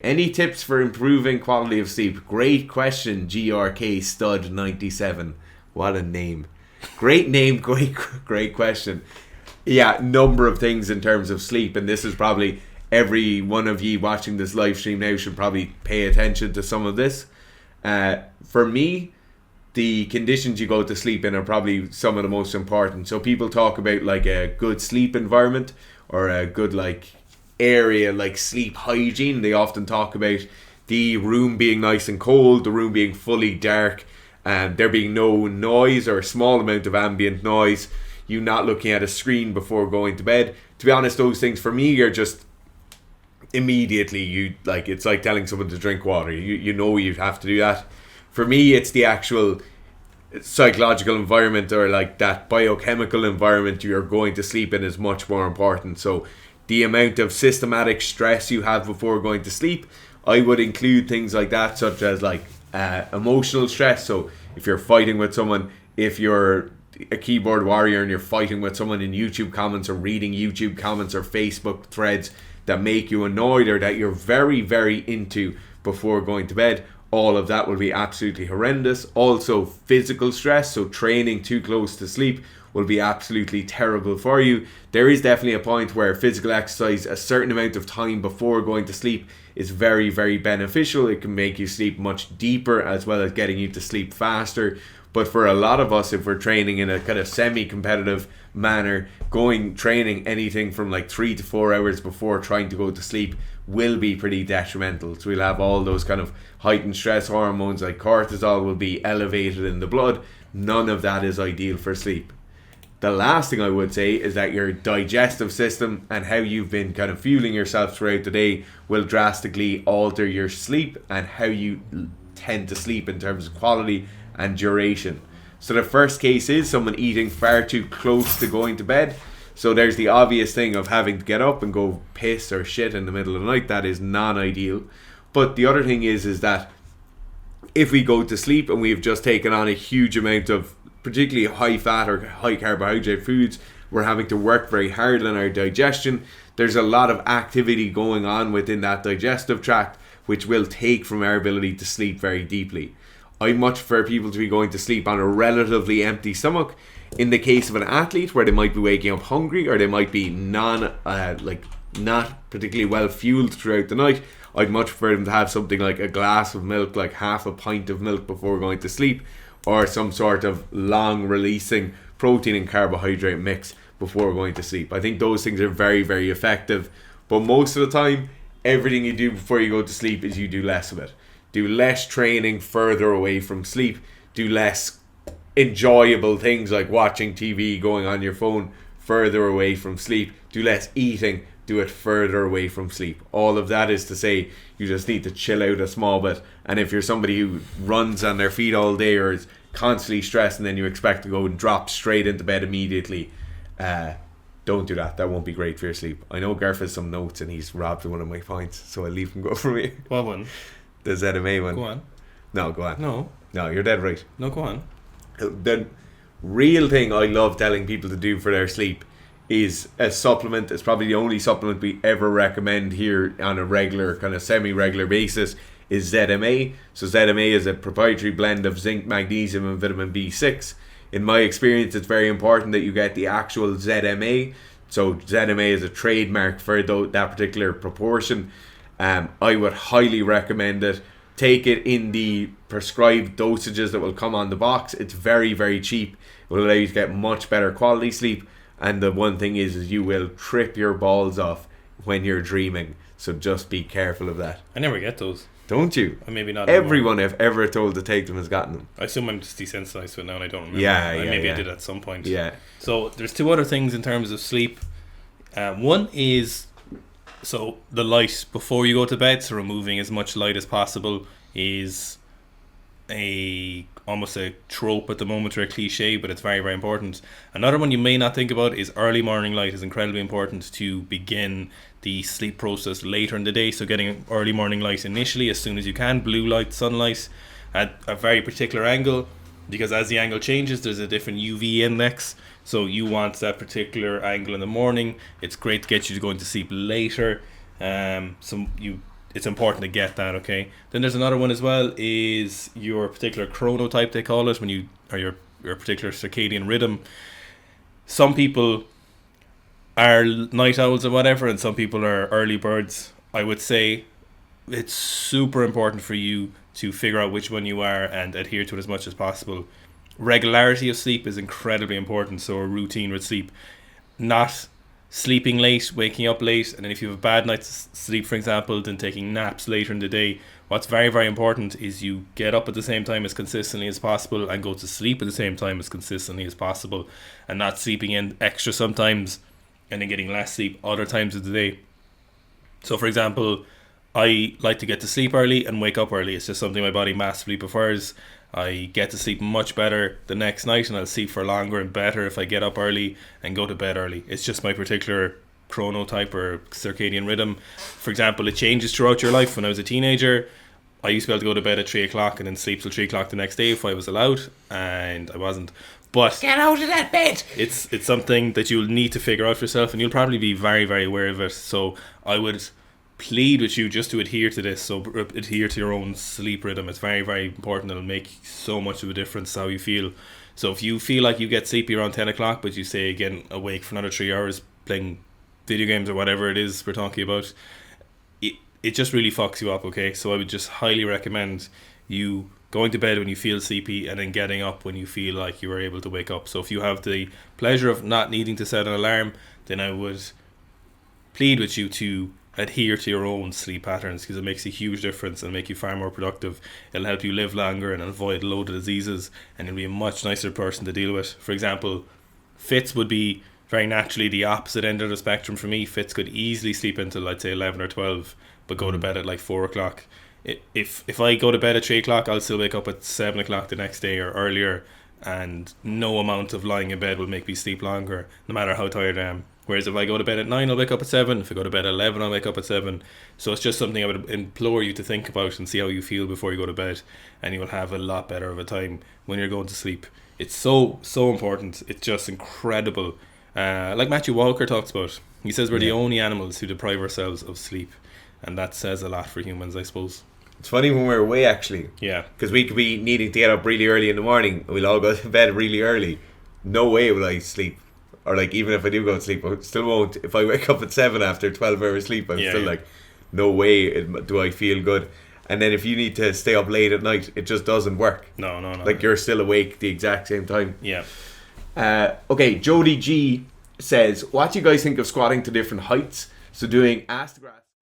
Any tips for improving quality of sleep? Great question, GRK Stud 97. What a name. Great name, great question. Yeah, number of things in terms of sleep, and this is probably every one of you watching this live stream now should probably pay attention to some of this. For me, the conditions you go to sleep in are probably some of the most important. So people talk about like a good sleep environment or a good like area, like sleep hygiene. They often talk about the room being nice and cold, the room being fully dark, and there being no noise or a small amount of ambient noise, you not looking at a screen before going to bed. To be honest, those things for me are just immediately, you like, it's like telling someone to drink water. You know you have to do that. For me, it's the actual psychological environment, or like that biochemical environment you're going to sleep in, is much more important. So the amount of systematic stress you have before going to sleep, I would include things like that, such as like emotional stress. So if you're fighting with someone, if you're a keyboard warrior and you're fighting with someone in YouTube comments or reading YouTube comments or Facebook threads that make you annoyed or that you're very, very into before going to bed, all of that will be absolutely horrendous. Also, physical stress, so training too close to sleep, will be absolutely terrible for you. There is definitely a point where physical exercise a certain amount of time before going to sleep is very, very beneficial. It can make you sleep much deeper as well as getting you to sleep faster. But for a lot of us, if we're training in a kind of semi-competitive manner, training anything from like 3 to 4 hours before trying to go to sleep will be pretty detrimental. So we'll have all those kind of heightened stress hormones like cortisol will be elevated in the blood. None of that is ideal for sleep. The last thing I would say is that your digestive system and how you've been kind of fueling yourself throughout the day will drastically alter your sleep and how you tend to sleep in terms of quality and duration. So the first case is someone eating far too close to going to bed. So there's the obvious thing of having to get up and go piss or shit in the middle of the night. That is non-ideal. But the other thing is that if we go to sleep and we've just taken on a huge amount of particularly high fat or high carbohydrate foods, we're having to work very hard on our digestion. There's a lot of activity going on within that digestive tract which will take from our ability to sleep very deeply. I much prefer people to be going to sleep on a relatively empty stomach. In the case of an athlete where they might be waking up hungry or they might be not particularly well fueled throughout the night, I'd much prefer them to have something like a glass of milk, like half a pint of milk before going to sleep, or some sort of long releasing protein and carbohydrate mix before going to sleep. I think those things are very, very effective. But most of the time, everything you do before you go to sleep is you do less of it. Do less training further away from sleep. Do less enjoyable things like watching TV, going on your phone further away from sleep. Do less eating. Do it further away from sleep. All of that is to say you just need to chill out a small bit. And if you're somebody who runs on their feet all day or is constantly stressed and then you expect to go and drop straight into bed immediately, don't do that. That won't be great for your sleep. I know Garth has some notes and he's robbed one of my points, so I'll leave him go for me. What one? The ZMA one. Go on. No, go on. No, you're dead right. No, go on. The real thing I love telling people to do for their sleep is a supplement. It's probably the only supplement we ever recommend here on a regular, kind of semi-regular basis, is ZMA. So ZMA is a proprietary blend of zinc, magnesium and vitamin B6. In my experience, it's very important that you get the actual ZMA. So ZMA is a trademark for that particular proportion. I would highly recommend it. Take it in the prescribed dosages that will come on the box. It's very, very cheap. It will allow you to get much better quality sleep. And the one thing is you will trip your balls off when you're dreaming. So just be careful of that. I never get those. Don't you? Or maybe not. Everyone I've ever told to take them has gotten them. I assume I'm just desensitized to it now and I don't remember. Maybe I did at some point. Yeah. So there's two other things in terms of sleep. One is the light before you go to bed. So removing as much light as possible is almost a trope at the moment, or a cliche, but it's very, very important. Another one you may not think about is early morning light is incredibly important to begin the sleep process later in the day. So getting early morning light initially as soon as you can, blue light, sunlight at a very particular angle, because as the angle changes there's a different UV index, so you want that particular angle in the morning. It's great to get you to go into sleep later. So you it's important to get that, okay? Then there's another one as well, is your particular chronotype, they call it, when you, or your particular circadian rhythm. Some people are night owls or whatever, and some people are early birds. I would say it's super important for you to figure out which one you are and adhere to it as much as possible. Regularity of sleep is incredibly important, so a routine with sleep. Not sleeping late, waking up late, and then if you have a bad night's sleep, for example, then taking naps later in the day. What's very, very important is you get up at the same time as consistently as possible and go to sleep at the same time as consistently as possible, and not sleeping in extra sometimes and then getting less sleep other times of the day. So for example, I like to get to sleep early and wake up early. It's just something my body massively prefers. I get to sleep much better the next night, and I'll sleep for longer and better if I get up early and go to bed early. It's just my particular chronotype or circadian rhythm. For example, it changes throughout your life. When I was a teenager, I used to be able to go to bed at 3 o'clock and then sleep till 3 o'clock the next day if I was allowed, and I wasn't. But get out of that bed. It's something that you'll need to figure out for yourself, and you'll probably be very, very aware of it. So I would plead with you just to adhere to this. So adhere to your own sleep rhythm. It's very, very important. It'll make so much of a difference how you feel. So if you feel like you get sleepy around 10 o'clock, but you say again awake for another 3 hours playing video games or whatever it is we're talking about, it just really fucks you up, okay? So I would just highly recommend you going to bed when you feel sleepy and then getting up when you feel like you are able to wake up. So if you have the pleasure of not needing to set an alarm, then I would plead with you to adhere to your own sleep patterns, because it makes a huge difference and make you far more productive. It'll help you live longer and avoid a load of diseases, and you'll be a much nicer person to deal with. For example, Fitz would be very naturally the opposite end of the spectrum for me. Fitz could easily sleep until, I'd say, 11 or 12, but go to bed at like 4 o'clock. If I go to bed at 3 o'clock, I'll still wake up at 7 o'clock the next day or earlier, and no amount of lying in bed will make me sleep longer, no matter how tired I am. Whereas if I go to bed at 9, I'll wake up at 7. If I go to bed at 11, I'll wake up at 7. So it's just something I would implore you to think about and see how you feel before you go to bed, and you will have a lot better of a time when you're going to sleep. It's so, so important. It's just incredible. Like Matthew Walker talks about, he says we're the only animals who deprive ourselves of sleep, and that says a lot for humans, I suppose. It's funny when we're away, actually. Yeah. Because we could be needing to get up really early in the morning, and we'll all go to bed really early. No way will I sleep. Or like, even if I do go to sleep, I still won't. If I wake up at 7 after 12 hours sleep, I'm still like, no way do I feel good. And then if you need to stay up late at night, it just doesn't work. No. Like, you're still awake the exact same time. Yeah. Okay, Jody G says, what do you guys think of squatting to different heights? So doing ass to grass.